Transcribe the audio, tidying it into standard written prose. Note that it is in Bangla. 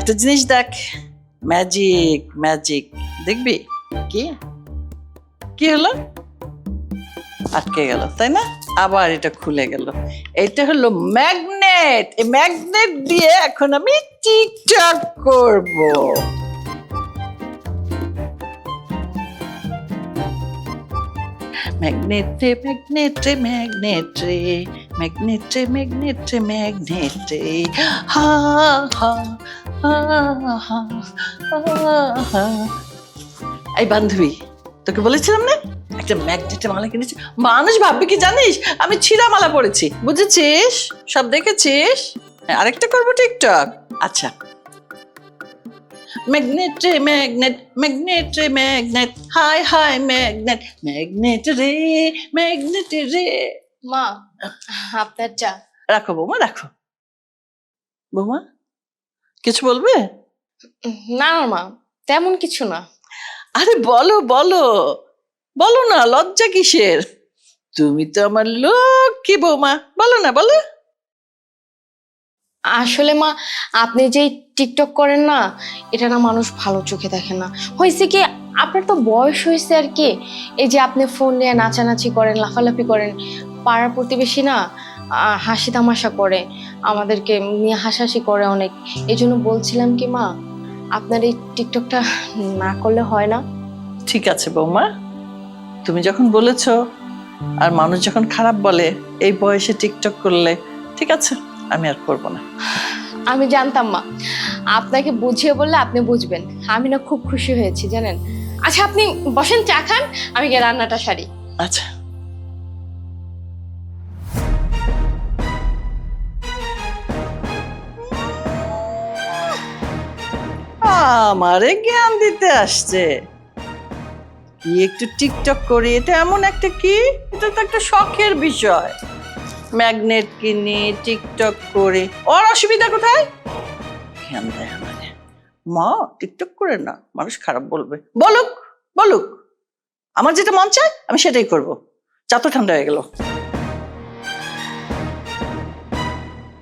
একটা জিনিস দেখ, ম্যাজিক ম্যাজিক। দেখবি কি কি হলো? আটকে গেল, তাই না? আবার এটা খুলে গেল। এটা হলো ম্যাগনেট। এই ম্যাগনেট দিয়ে এখন আমি টিকটক করব। ম্যাগনেট রে ম্যাগনেট রে ম্যাগনেট রে ম্যাগনেট রে ম্যাগনেট রে ম্যাগনেট রে হা হা হা হা হা। এই বান্ধবী, তোকে বলেছিলাম না একটা ম্যাগনেটের মালা কিনেছি। মানুষ ভাববে কি জানিস, আমি ছিঁড়া মালা পরেছি, বুঝেছিস? সব দেখেছিস? হ্যাঁ, আরেকটা করবো টিকটক। আচ্ছা, ম্যাগনেট রে ম্যাগনেট ম্যাগনেট রে magnet high high magnet magnet রে ম্যাগনেট রে। মা, আপনার চা। রাখো বৌমা, রাখো। বৌমা কিছু বলবে? না না মা, তেমন কিছু না। আরে বলো বলো, বলো না, লজ্জা কিসের? তুমি তো আমার লক্ষ্মী বৌমা, বলো না, বলো। আসলে মা, আপনি যে টিকটক করেন না, এটা না মানুষ ভালো চোখে দেখে না। হয়েছে কি, আপনার তো বয়স হয়েছে আর কি। এই যে আপনি ফোন নিয়ে নাচানাচি করেন, লাফালাফি করেন, পাড়ার প্রতিবেশী না হাসি তামাশা করে, আমাদেরকে নিয়ে হাসাহাসি করে অনেক। এই জন্য বলছিলাম কি মা, আপনার এই টিকটকটা না করলে হয় না? ঠিক আছে বৌমা, তুমি যখন বলেছো, আর মানুষ যখন খারাপ বলে এই বয়সে টিকটক করলে, ঠিক আছে, আমি আর করবো না। আমি জানতাম মা, আপনাকে বুঝিয়ে বললে আপনি বুঝবেন। আমি না খুব খুশি হয়েছি জানেন। আচ্ছা আপনি বসেন, চা খান, আমি গিয়ে রান্নাটা সারি। আচ্ছা। আমারে জ্ঞান দিতে আসছে কি একটু টিকটক করি, এটা এমন একটা কি, এটা তো একটা শখের বিষয়। ম্যাগনেট কিনি, টিকটক করে, ওর অসুবিধা কোথায়? জ্ঞান দেয় আমারে। মা টিকটক করে না, মানুষ খারাপ বলবে, বলুক বলুক, আমার যেটা মন চায় আমি সেটাই করব। চা তো ঠান্ডা হয়ে গেল।